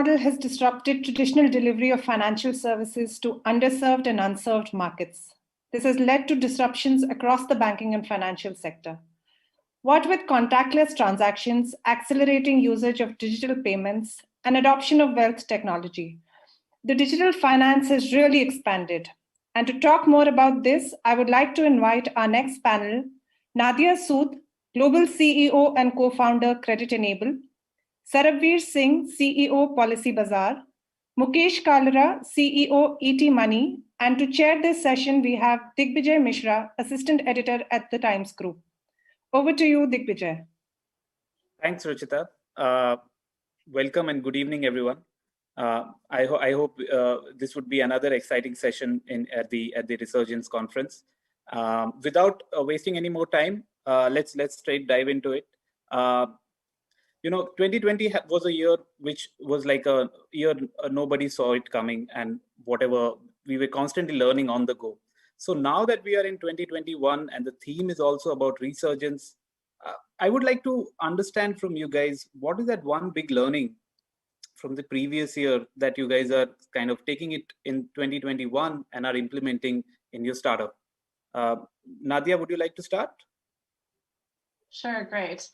model has disrupted traditional delivery of financial services to underserved and unserved markets. This has led to disruptions across the banking and financial sector. What with contactless transactions, accelerating usage of digital payments, and adoption of wealth technology, the digital finance has really expanded. And to talk more about this, I would like to invite our next panel, Nadia Sood, Global CEO and co-founder, Credit Enable, Sarabveer Singh, CEO, Policy Bazaar, Mukesh Kalra, CEO, ET Money, and to chair this session, we have Digvijay Mishra, Assistant Editor at the Times Group. Over to you, Digvijay. Thanks, Ruchita. Welcome and good evening, everyone. I hope this would be another exciting session at the Resurgence conference. Without wasting any more time, let's straight dive into it. 2020 was a year which was like a year nobody saw it coming, and whatever we were constantly learning on the go. So now that we are in 2021 and the theme is also about resurgence, I would like to understand from you guys, what is that one big learning from the previous year that you guys are kind of taking it in 2021 and are implementing in your startup? Nadia, would you like to start? Sure, great.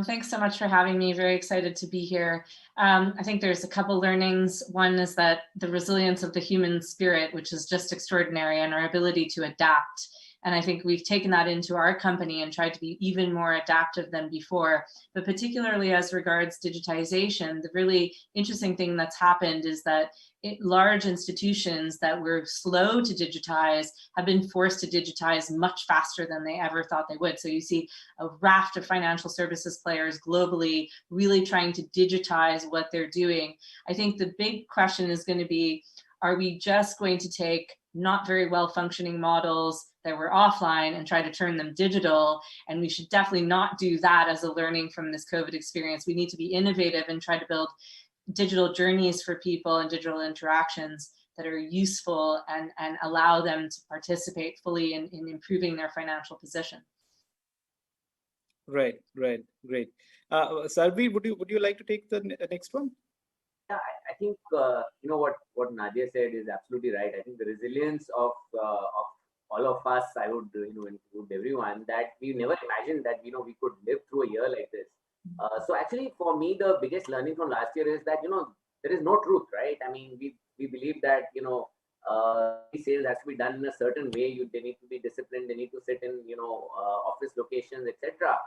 Thanks so much for having me. Very excited to be here. I think there's a couple learnings. One is that the resilience of the human spirit, which is just extraordinary, and our ability to adapt. And I think we've taken that into our company and tried to be even more adaptive than before. But particularly as regards digitization, the really interesting thing that's happened is that large institutions that were slow to digitize have been forced to digitize much faster than they ever thought they would. So you see a raft of financial services players globally really trying to digitize what they're doing. I think the big question is going to be, are we just going to take not very well functioning models that were offline and try to turn them digital? And we should definitely not do that as a learning from this COVID experience. We need to be innovative and try to build digital journeys for people and digital interactions that are useful and allow them to participate fully in improving their financial position. Right, great. Sarvi, would you like to take the next one? Yeah, I think what Nadia said is absolutely right. I think the resilience of all of us, I would include everyone, that we never imagined that we could live through a year like this. So actually, for me, the biggest learning from last year is that there is no truth, right? I mean, we believe that sales has to be done in a certain way. They need to be disciplined. They need to sit in office locations, etc.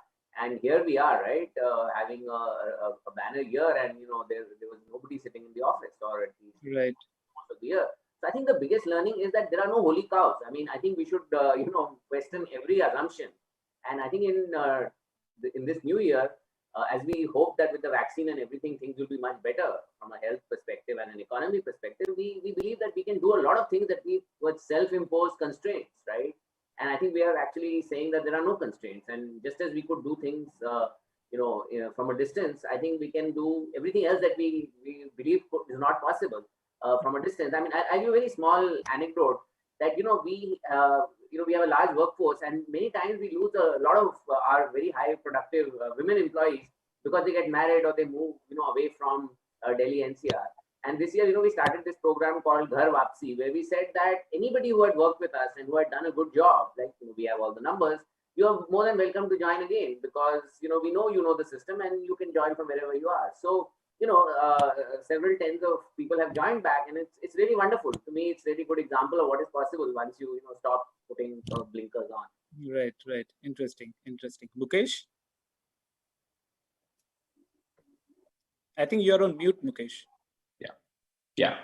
And here we are, right, having a banner year, and there was nobody sitting in the office, or at least right most of the year. So I think the biggest learning is that there are no holy cows. I mean, I think we should question every assumption. And I think in this new year, as we hope that with the vaccine and everything, things will be much better from a health perspective and an economy perspective, we believe that we can do a lot of things that we were self-imposed constraints, right? And I think we are actually saying that there are no constraints. And just as we could do things, from a distance, I think we can do everything else that we believe is not possible from a distance. I mean, I'll give a very small anecdote that, we have a large workforce, and many times we lose a lot of our very high productive women employees because they get married or they move, away from Delhi-NCR. And this year, we started this program called Ghar Wapsi, where we said that anybody who had worked with us and who had done a good job, like we have all the numbers, you are more than welcome to join again, because we know you know the system and you can join from wherever you are. So several tens of people have joined back, and it's really wonderful. To me, it's a really good example of what is possible once you stop putting sort of blinkers on. Right. Interesting. Mukesh, I think you're on mute, Mukesh. Yeah.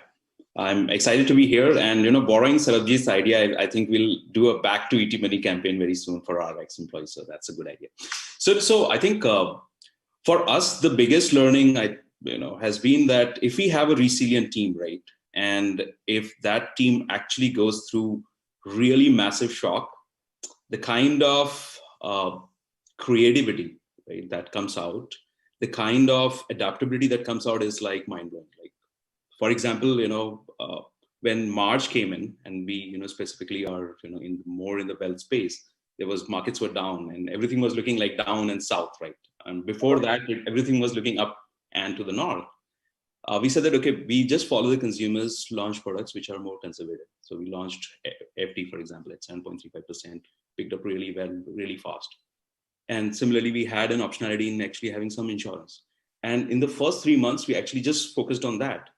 I'm excited to be here, and borrowing Sarabji's idea, I think we'll do a back to ET Money campaign very soon for our ex-employees. So that's a good idea. So I think for us, the biggest learning has been that if we have a resilient team, right, and if that team actually goes through really massive shock, the kind of creativity, right, that comes out, the kind of adaptability that comes out is like mind-blowing. Like, for example, when March came in, and we, specifically are, more in the wealth space, markets were down and everything was looking like down and south, right? And before that, everything was looking up and to the north. we said that, okay, we just follow the consumers, launch products which are more conservative. So we launched FD, for example, at 7.35%, picked up really well, really fast. And similarly, we had an optionality in actually having some insurance. And in the first 3 months, we actually just focused on that.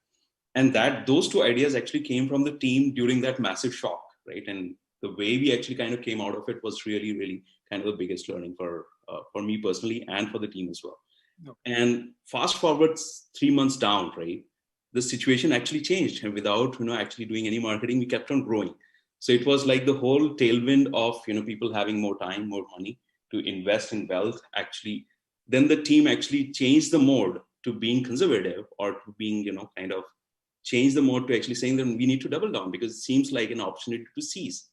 And those two ideas actually came from the team during that massive shock, right? And the way we actually kind of came out of it was really, really kind of the biggest learning for me personally and for the team as well. Okay. And fast forward 3 months down, right? The situation actually changed, and without actually doing any marketing, we kept on growing. So it was like the whole tailwind of people having more time, more money to invest in wealth. Actually, then the team actually changed the mode to being conservative, or to being kind of change the mode to actually saying that we need to double down because it seems like an opportunity to seize.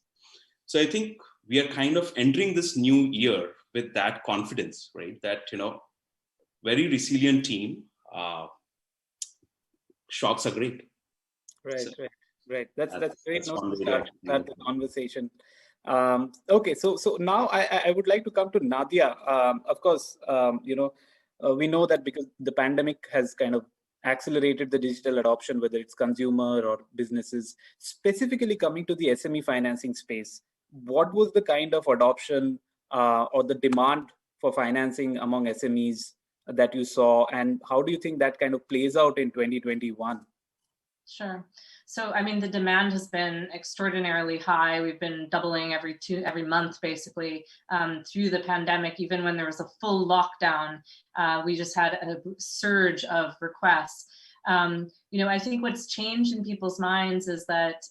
So I think we are kind of entering this new year with that confidence, right? That very resilient team. Shocks are great. Right, So right. That's great. That's No, one way to start actually the conversation. Okay, so now I would like to come to Nadia. Of course, we know that because the pandemic has kind of accelerated the digital adoption, whether it's consumer or businesses, specifically coming to the SME financing space. What was the kind of adoption or the demand for financing among SMEs that you saw, and how do you think that kind of plays out in 2021? Sure. So, I mean, the demand has been extraordinarily high. We've been doubling every month, basically, through the pandemic. Even when there was a full lockdown, we just had a surge of requests. I think what's changed in people's minds is that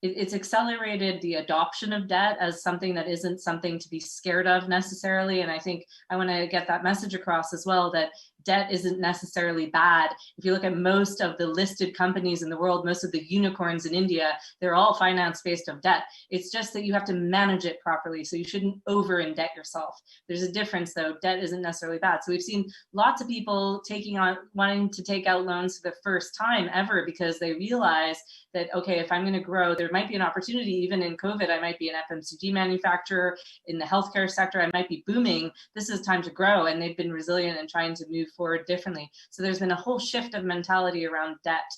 it's accelerated the adoption of debt as something that isn't something to be scared of necessarily. And I think I want to get that message across as well, that debt isn't necessarily bad. If you look at most of the listed companies in the world, most of the unicorns in India, they're all financed based on debt. It's just that you have to manage it properly. So you shouldn't over indebt yourself. There's a difference though. Debt isn't necessarily bad. So we've seen lots of people wanting to take out loans for the first time ever, because they realize that, okay, if I'm going to grow, there might be an opportunity. Even in COVID, I might be an FMCG manufacturer. In the healthcare sector, I might be booming. This is time to grow. And they've been resilient and trying to move forward differently. So there's been a whole shift of mentality around debt.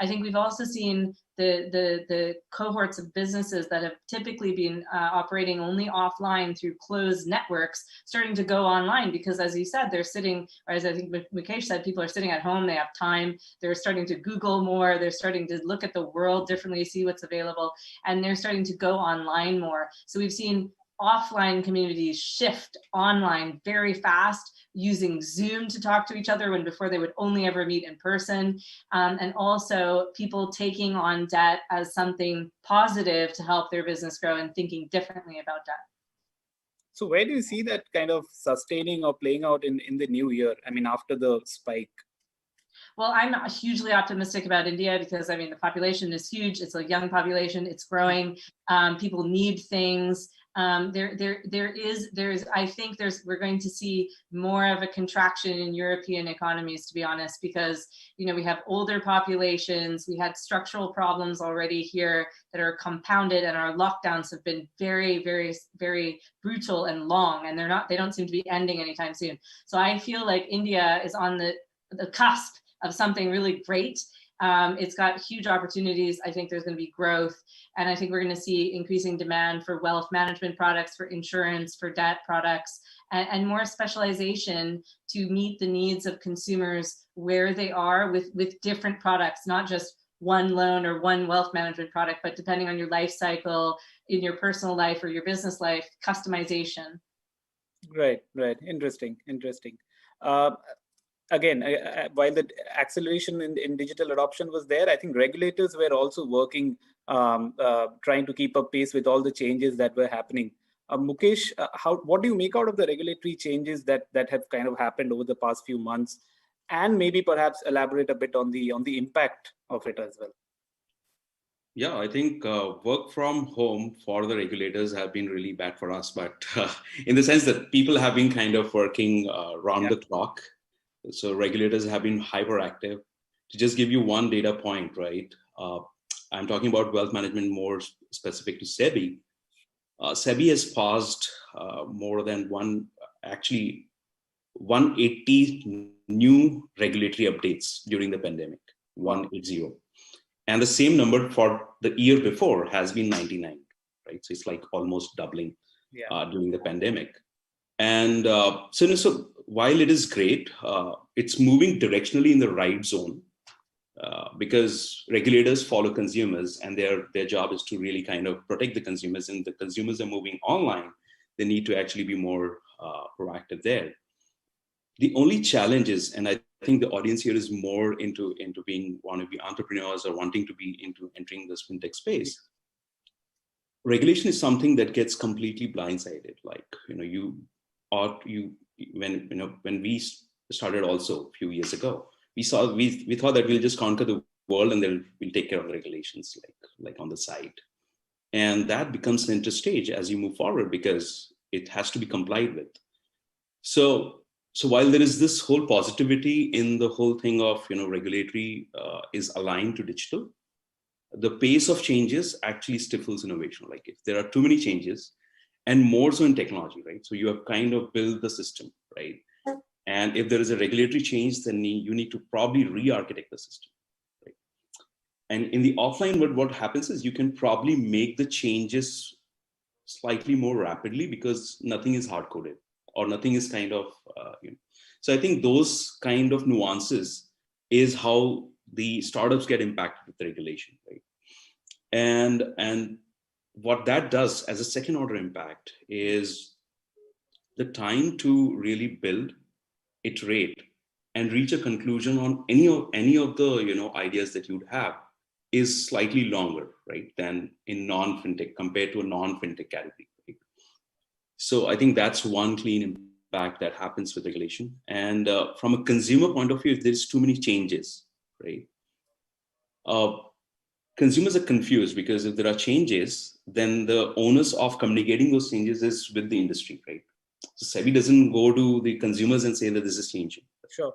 I think we've also seen the cohorts of businesses that have typically been operating only offline through closed networks starting to go online, because as you said, they're sitting, or as I think Mukesh said, people are sitting at home, they have time, they're starting to Google more, they're starting to look at the world differently, see what's available, and they're starting to go online more. So we've seen offline communities shift online very fast, using Zoom to talk to each other when before they would only ever meet in person. And also people taking on debt as something positive to help their business grow and thinking differently about debt. So where do you see that kind of sustaining or playing out in the new year? I mean, after the spike? Well, I'm not hugely optimistic about India because, I mean, the population is huge. It's a young population. It's growing. People need things. I think we're going to see more of a contraction in European economies, to be honest, because, we have older populations. We had structural problems already here that are compounded, and our lockdowns have been very, very, very brutal and long, and they don't seem to be ending anytime soon. So I feel like India is on the cusp of something really great. It's got huge opportunities. I think there's going to be growth, and I think we're going to see increasing demand for wealth management products, for insurance, for debt products, and more specialization to meet the needs of consumers where they are with different products, not just one loan or one wealth management product, but depending on your life cycle, in your personal life or your business life, customization. Right. Interesting. Again, while the acceleration in digital adoption was there, I think regulators were also working, trying to keep up pace with all the changes that were happening. Mukesh, what do you make out of the regulatory changes that have kind of happened over the past few months, and maybe perhaps elaborate a bit on the impact of it as well? Yeah, I think work from home for the regulators have been really bad for us, but in the sense that people have been kind of working round the clock. So regulators have been hyperactive. To just give you one data point, right? I'm talking about wealth management more specific to SEBI. SEBI has paused more than one, actually 180 new regulatory updates during the pandemic, 180. And the same number for the year before has been 99, right? So it's like almost doubling during the pandemic. And so while it is great, it's moving directionally in the right zone because regulators follow consumers, and their job is to really kind of protect the consumers. And the consumers are moving online, they need to actually be more proactive there. The only challenge is, and I think the audience here is more into want to be entrepreneurs or wanting to be into entering this fintech space. Regulation is something that gets completely blindsided. Like, when we started also a few years ago, we thought that we'll just conquer the world and then we'll take care of the regulations like on the side. And that becomes an interstage as you move forward because it has to be complied with. So while there is this whole positivity in the whole thing of, regulatory is aligned to digital, the pace of changes actually stifles innovation. Like if there are too many changes, and more so in technology, right? So you have kind of built the system, right? And if there is a regulatory change, then you need to probably re-architect the system, right? And in the offline world, what happens is you can probably make the changes slightly more rapidly because nothing is hard-coded or nothing is kind of, So I think those kind of nuances is how the startups get impacted with the regulation, right? And what that does as a second order impact is the time to really build, iterate, and reach a conclusion on any of the ideas that you'd have is slightly longer, right, than in non-fintech compared to a non-fintech category. Right? So I think that's one clean impact that happens with regulation. And from a consumer point of view, if there's too many changes, right, consumers are confused because if there are changes, then the onus of communicating those changes is with the industry, right? So SEBI doesn't go to the consumers and say that this is changing. Sure.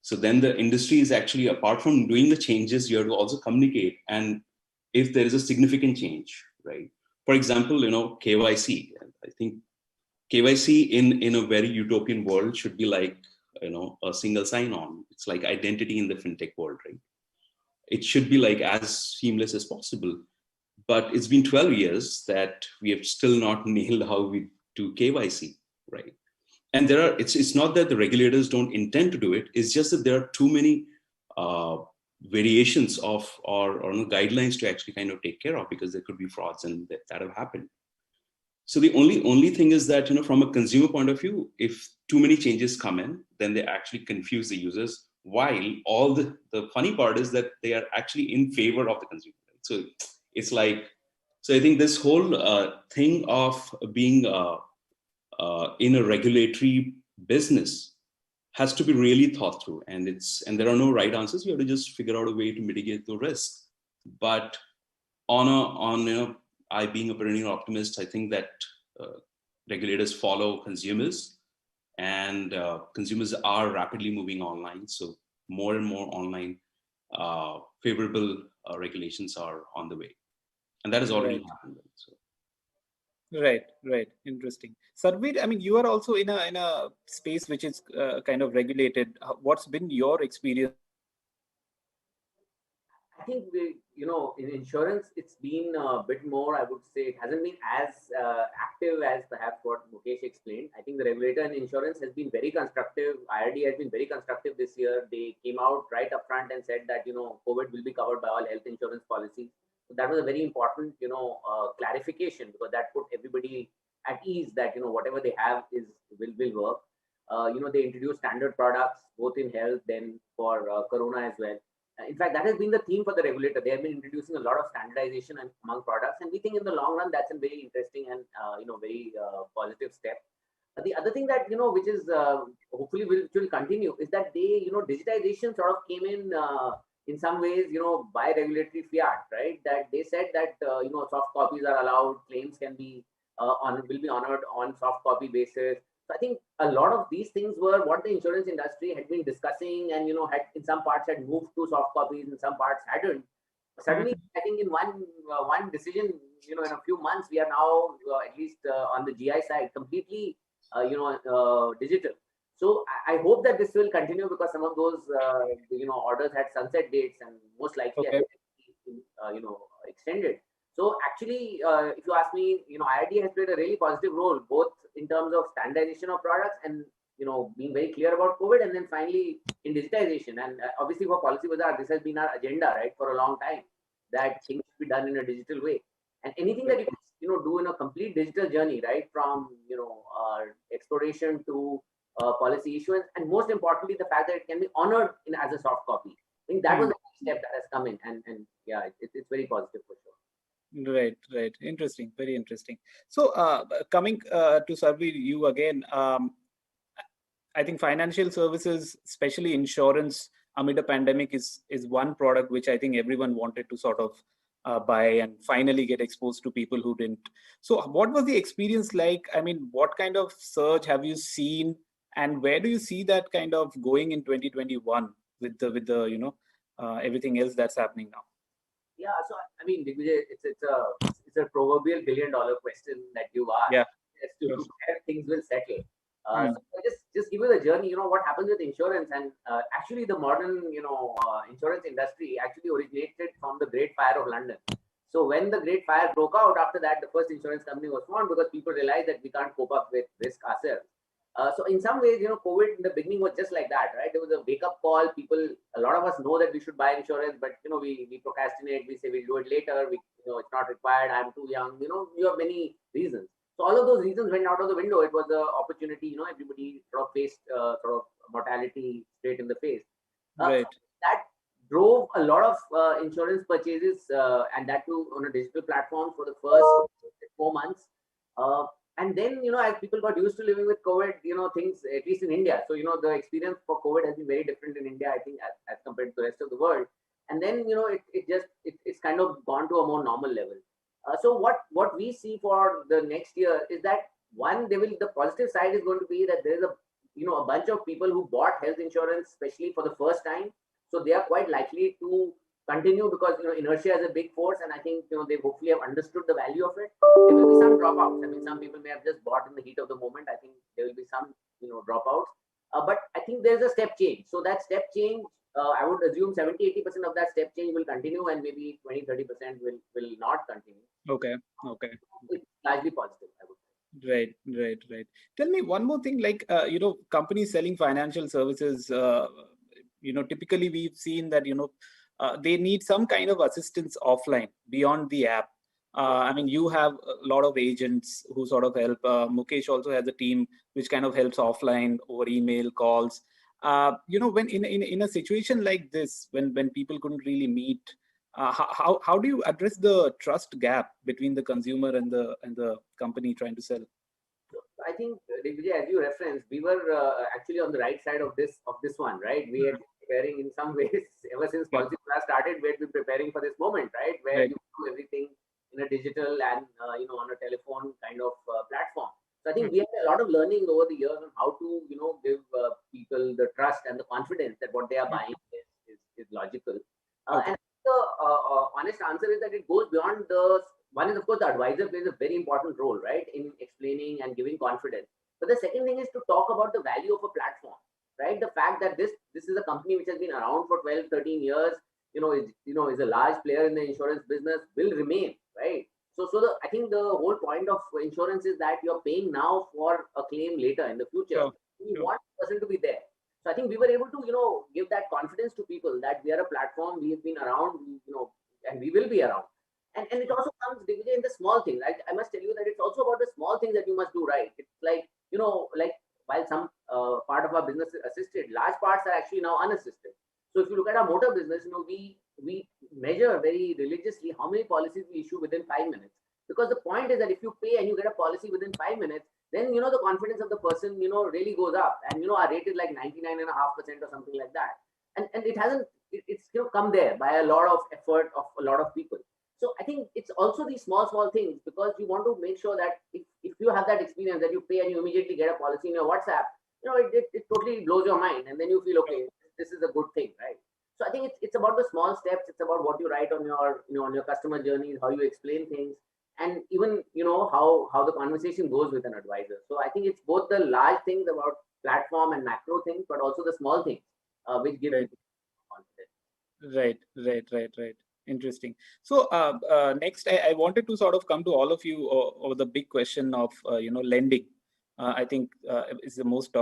So then the industry is actually, apart from doing the changes, you have to also communicate. And if there is a significant change, right? For example, KYC. I think KYC in a very utopian world should be like, a single sign-on. It's like identity in the fintech world, right? It should be like as seamless as possible. But it's been 12 years that we have still not nailed how we do KYC, right? And it's not that the regulators don't intend to do it. It's just that there are too many variations of or guidelines to actually kind of take care of because there could be frauds and that have happened. So the only thing is that, from a consumer point of view, if too many changes come in, then they actually confuse the users. While all the funny part is that they are actually in favor of the consumer. So it's like, so I think this whole thing of being in a regulatory business has to be really thought through, and there are no right answers. You have to just figure out a way to mitigate the risk. But I being a perennial optimist, I think that regulators follow consumers, and consumers are rapidly moving online. So more and more online favorable regulations are on the way, and that has already happened. So. Right. Interesting. Sarveer, I mean, you are also in a space which is kind of regulated. What's been your experience? I think in insurance, it's been a bit more, I would say, it hasn't been as active as perhaps what Mukesh explained. I think the regulator in insurance has been very constructive. IRD has been very constructive this year. They came out right up front and said that, COVID will be covered by all health insurance policies. So that was a very important, clarification, because that put everybody at ease that, whatever they have will work. They introduced standard products, both in health, then for Corona as well. In fact, that has been the theme for the regulator. They have been introducing a lot of standardization among products, and we think in the long run that's a very interesting and very positive step. The other thing that which is hopefully will continue, is that they digitization sort of came in some ways by regulatory fiat, right? That they said that soft copies are allowed, claims can be will be honored on soft copy basis. So I think a lot of these things were what the insurance industry had been discussing, and had in some parts had moved to soft copies, in some parts hadn't. Suddenly, I think in one decision, in a few months, we are now at least on the GI side completely, digital. So I hope that this will continue because some of those orders had sunset dates and most likely Okay. extended. So actually, if you ask me, IRD has played a really positive role both in terms of standardization of products and being very clear about COVID, and then finally in digitization. And obviously for Policy Bazaar, this has been our agenda, right, for a long time, that things should be done in a digital way. And anything that you can do in a complete digital journey, right, from exploration to policy issuance, and most importantly, the fact that it can be honored as a soft copy. I think that was the step that has come in, and yeah, it's very positive for sure. Right. Interesting. Very interesting. So coming to Sarvi, you again, I think financial services, especially insurance amid a pandemic, is one product which I think everyone wanted to sort of buy and finally get exposed to people who didn't. So what was the experience like? I mean, what kind of surge have you seen, and where do you see that kind of going in 2021 with the everything else that's happening now? Yeah, so I mean, it's a proverbial $1 billion question that you asked. Yeah. As to where things will settle. So just give you the journey. What happens with insurance, and actually the modern insurance industry actually originated from the Great Fire of London. So when the Great Fire broke out, after that the first insurance company was formed because people realized that we can't cope up with risk ourselves. So in some ways, COVID in the beginning was just like that, right? There was a wake-up call. A lot of us know that we should buy insurance, but we procrastinate. We say we'll do it later. It's not required. I'm too young. You have many reasons. So all of those reasons went out of the window. It was an opportunity. Everybody sort of faced sort of mortality straight in the face. Right. That drove a lot of insurance purchases, and that too on a digital platform for the first 4 months. And then, as people got used to living with COVID, things, at least in India. So, the experience for COVID has been very different in India, I think, as compared to the rest of the world. And then, it's kind of gone to a more normal level. So what we see for the next year is that the positive side is going to be that there is a bunch of people who bought health insurance, especially for the first time. So they are quite likely to continue because inertia is a big force, and I think they hopefully have understood the value of it. There will be some dropouts. I mean, some people may have just bought in the heat of the moment. I think there will be some dropouts, but I think there's a step change. So that step change, I would assume 70-80% of that step change will continue, and maybe 20-30% will not continue. Okay. It's largely positive, I would say. Right. Tell me one more thing, like, companies selling financial services, typically we've seen that, they need some kind of assistance offline beyond the app. I mean, you have a lot of agents who sort of help. Mukesh also has a team which kind of helps offline over email, calls. When in a situation like this, when people couldn't really meet, how do you address the trust gap between the consumer and the company trying to sell? I think, as you referenced, we were actually on the right side of this one, right? We had been preparing in some ways ever since Policy Bazaar started. We had been preparing for this moment, right, where you do everything in a digital and on a telephone kind of platform. So I think we had a lot of learning over the years on how to give people the trust and the confidence that what they are buying is logical. And the honest answer is that it goes beyond one is, of course, the advisor plays a very important role, right, in explaining and giving confidence. But the second thing is to talk about the value of a platform, right? The fact that this is a company which has been around for 12, 13 years, is a large player in the insurance business, will remain, right? So I think the whole point of insurance is that you're paying now for a claim later in the future. You want the person to be there. So I think we were able to, give that confidence to people that we are a platform, we have been around, and we will be around. And it also comes in the small things. I must tell you that it's also about the small things that you must do right. It's like, while some part of our business is assisted, large parts are actually now unassisted. So if you look at our motor business, we measure very religiously how many policies we issue within 5 minutes. Because the point is that if you pay and you get a policy within 5 minutes, then the confidence of the person really goes up, and our rate is like 99.5% or something like that. And it's come there by a lot of effort of a lot of people. So I think it's also these small things, because you want to make sure that if you have that experience that you pay and you immediately get a policy in your WhatsApp, it totally blows your mind, and then you feel, okay, this is a good thing, right? So I think it's about the small steps. It's about what you write on your on your customer journeys, how you explain things, and even how the conversation goes with an advisor. So I think it's both the large things about platform and macro things, but also the small things, which give Right. confidence. Right. Interesting. So next, I wanted to sort of come to all of you over the big question of lending. I think is the most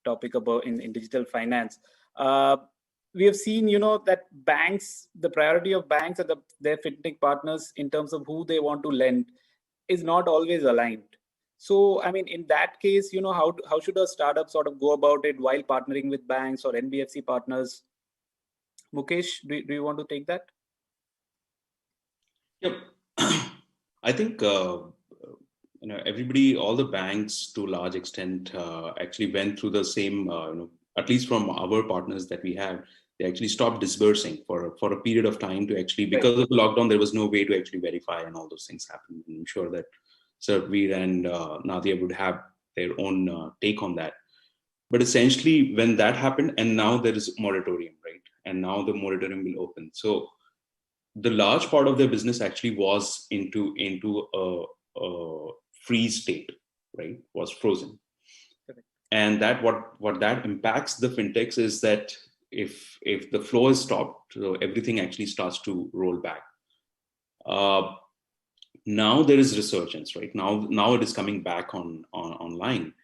topic about in digital finance. We have seen, that banks, the priority of banks and their fintech partners in terms of who they want to lend is not always aligned. So, I mean, in that case, how should a startup sort of go about it while partnering with banks or NBFC partners? Mukesh, do you want to take that? Yep. I think everybody, all the banks to a large extent actually went through the same, at least from our partners that we have, they actually stopped disbursing for a period of time to actually, because of the lockdown, there was no way to actually verify and all those things happened. I'm sure that Sarbvir and Nadia would have their own take on that. But essentially, when that happened, and now there is moratorium, right? And now the moratorium will open. So the large part of their business actually was into a freeze state, right? Was frozen. Correct. And that what that impacts the fintechs is that if the flow is stopped, so everything actually starts to roll back. Now there is resurgence, right? Now it is coming back online.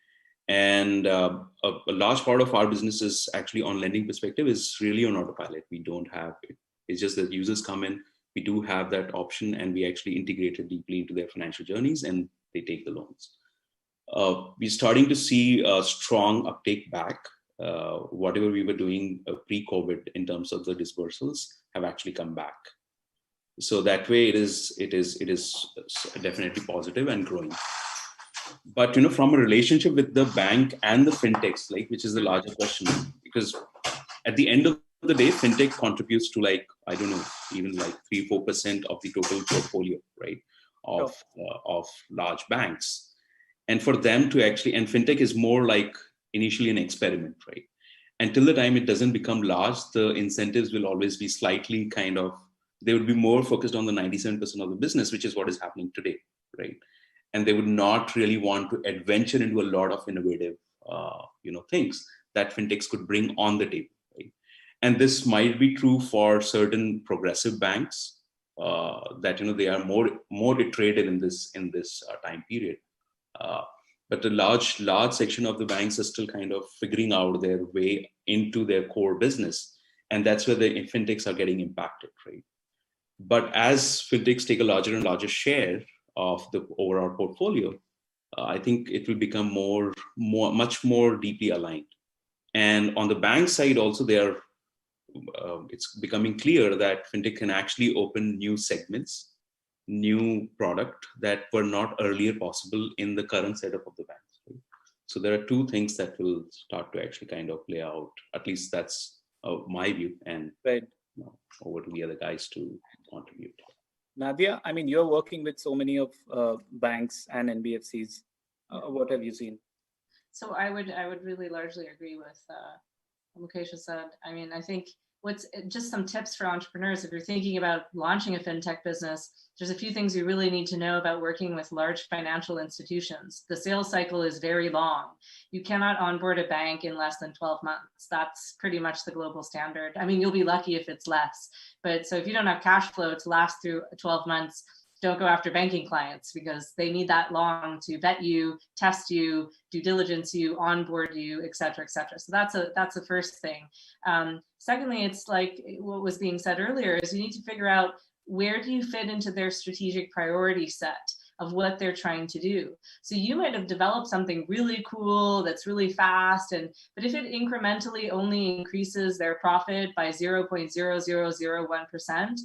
And a large part of our business is actually on lending perspective is really on autopilot. We don't have it. It's just that users come in, we do have that option, and we actually integrate it deeply into their financial journeys, and they take the loans. We're starting to see a strong uptake back. Whatever we were doing pre-COVID in terms of the disbursals have actually come back. So that way, it is definitely positive and growing. But from a relationship with the bank and the fintechs, like, which is the larger question, because at the end of the day, fintech contributes to I don't know, even 3-4% of the total portfolio, right, of large banks. And for them to actually, and fintech is more like initially an experiment, right? Until the time it doesn't become large, the incentives will always be slightly they would be more focused on the 97% of the business, which is what is happening today, right? And they would not really want to adventure into a lot of innovative, things that fintechs could bring on the table, right? And this might be true for certain progressive banks that they are more iterated in this time period. But the large section of the banks are still kind of figuring out their way into their core business, and that's where the fintechs are getting impacted, right? But as fintechs take a larger and larger share of the overall portfolio, I think it will become much more deeply aligned. And on the bank side also, it's becoming clear that fintech can actually open new segments, new product that were not earlier possible in the current setup of the banks. Right? So there are two things that will start to actually kind of play out. At least that's my view. And right. Over to the other guys to contribute. Nadia, I mean, you're working with so many of banks and NBFCs. What have you seen? So I would really largely agree with what Mukesh said. I mean, I think just some tips for entrepreneurs. If you're thinking about launching a fintech business, there's a few things you really need to know about working with large financial institutions. The sales cycle is very long. You cannot onboard a bank in less than 12 months. That's pretty much the global standard. I mean, you'll be lucky if it's less. But so if you don't have cash flow to last through 12 months, don't go after banking clients because they need that long to vet you, test you, due diligence you, onboard you, et cetera, et cetera. So that's the first thing. Secondly, it's like what was being said earlier is you need to figure out where do you fit into their strategic priority set of what they're trying to do. So you might have developed something really cool that's really fast, but if it incrementally only increases their profit by 0.0001%,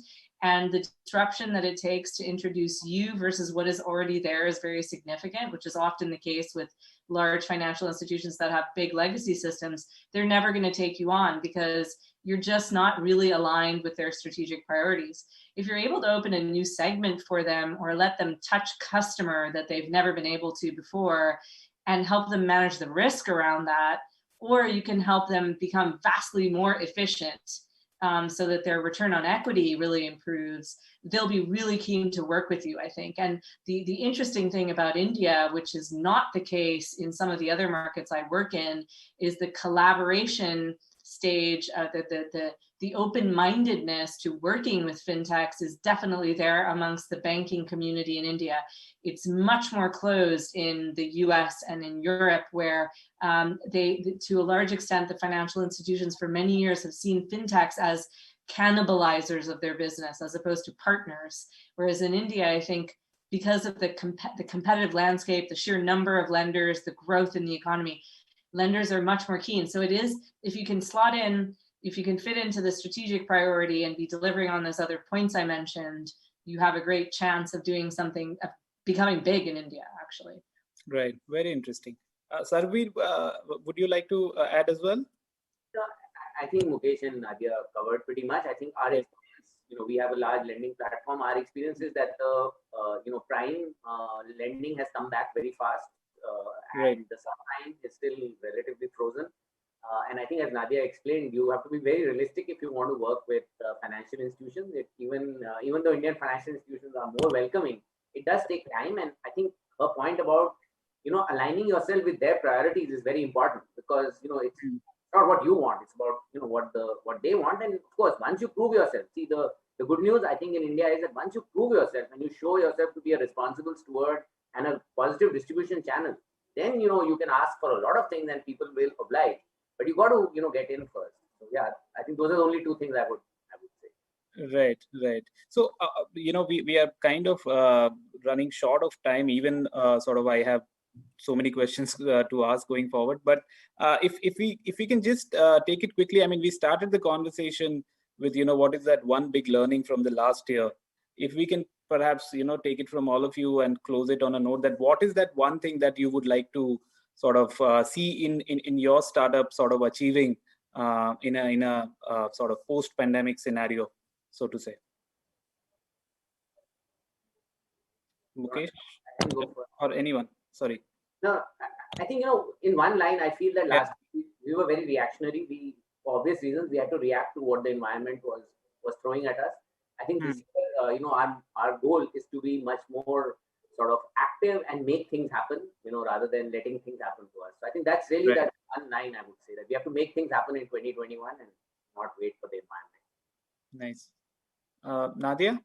and the disruption that it takes to introduce you versus what is already there is very significant, which is often the case with large financial institutions that have big legacy systems, they're never going to take you on because you're just not really aligned with their strategic priorities. If you're able to open a new segment for them or let them touch customer that they've never been able to before and help them manage the risk around that, or you can help them become vastly more efficient so that their return on equity really improves, they'll be really keen to work with you, I think. And the interesting thing about India, which is not the case in some of the other markets I work in, is the collaboration stage, the open-mindedness to working with fintechs is definitely there amongst the banking community in India. It's much more closed in the US and in Europe, where to a large extent, the financial institutions for many years have seen fintechs as cannibalizers of their business as opposed to partners. Whereas in India, I think because of the competitive landscape, the sheer number of lenders, the growth in the economy, lenders are much more keen. So it is, if you can slot in, if you can fit into the strategic priority and be delivering on those other points I mentioned, you have a great chance of doing something, of becoming big in India, actually. Right, very interesting. Sarveer, would you like to add as well? I think Mukesh and Nadia covered pretty much. I think our experience, we have a large lending platform. Our experience is that the, prime lending has come back very fast. And the subprime is still relatively frozen. And I think, as Nadia explained, you have to be very realistic if you want to work with financial institutions. Even though Indian financial institutions are more welcoming, it does take time. And I think her point about aligning yourself with their priorities is very important, because it's not what you want; it's about what they want. And of course, once you prove yourself, see the good news I think in India is that once you prove yourself and you show yourself to be a responsible steward and a positive distribution channel, then you can ask for a lot of things and people will oblige. But you got to get in first. So yeah, I think those are the only two things I would say. Right. So we are kind of running short of time. Even sort of I have so many questions to ask going forward. But if we can just take it quickly. I mean, we started the conversation with what is that one big learning from the last year. If we can perhaps take it from all of you and close it on a note that what is that one thing that you would like to sort of see in your startup sort of achieving in a sort of post-pandemic scenario, so to say. Mukesh or anyone? Sorry. No, I think in one line I feel that last week we were very reactionary. We, for obvious reasons, we had to react to what the environment was throwing at us. I think this year, our goal is to be much more sort of active and make things happen, rather than letting things happen to us. So I think that's really that one line I would say, that we have to make things happen in 2021 and not wait for the environment. Nice. Nadia?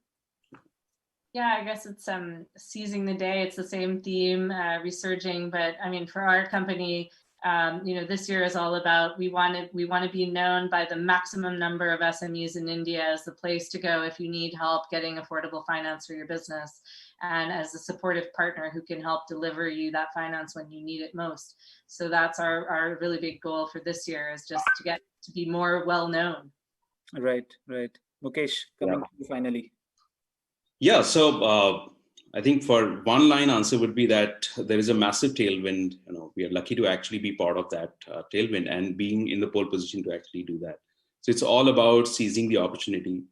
Yeah, I guess it's seizing the day. It's the same theme, resurging. But I mean, for our company, this year is all about we want to be known by the maximum number of SMEs in India as the place to go if you need help getting affordable finance for your business, and as a supportive partner who can help deliver you that finance when you need it most. So that's our really big goal for this year, is just to get to be more well known. Right. Mukesh, coming to you finally. Yeah, so I think for one line answer would be that there is a massive tailwind. We are lucky to actually be part of that tailwind and being in the pole position to actually do that. So it's all about seizing the opportunity,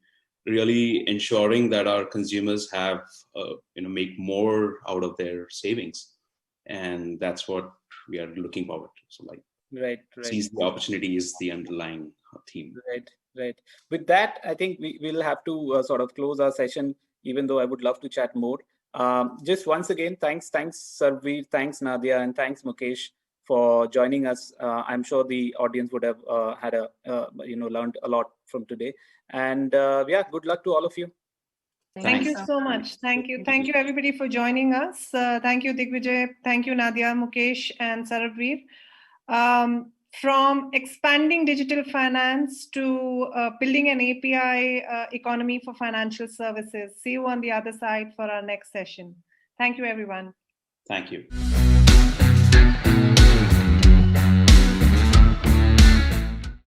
really ensuring that our consumers have, make more out of their savings. And that's what we are looking forward to. So right. Seize the opportunity is the underlying theme. Right. With that, I think we will have to sort of close our session, even though I would love to chat more. Just once again, thanks Sarveer, thanks Nadia, and thanks Mukesh for joining us. I'm sure the audience would have had learned a lot from today. And good luck to all of you. Thank you so much. Thank you everybody for joining us. Thank you Digvijay, thank you Nadia, Mukesh, and Sarveer. From expanding digital finance to building an API economy for financial services. See you on the other side for our next session. Thank you, everyone. Thank you.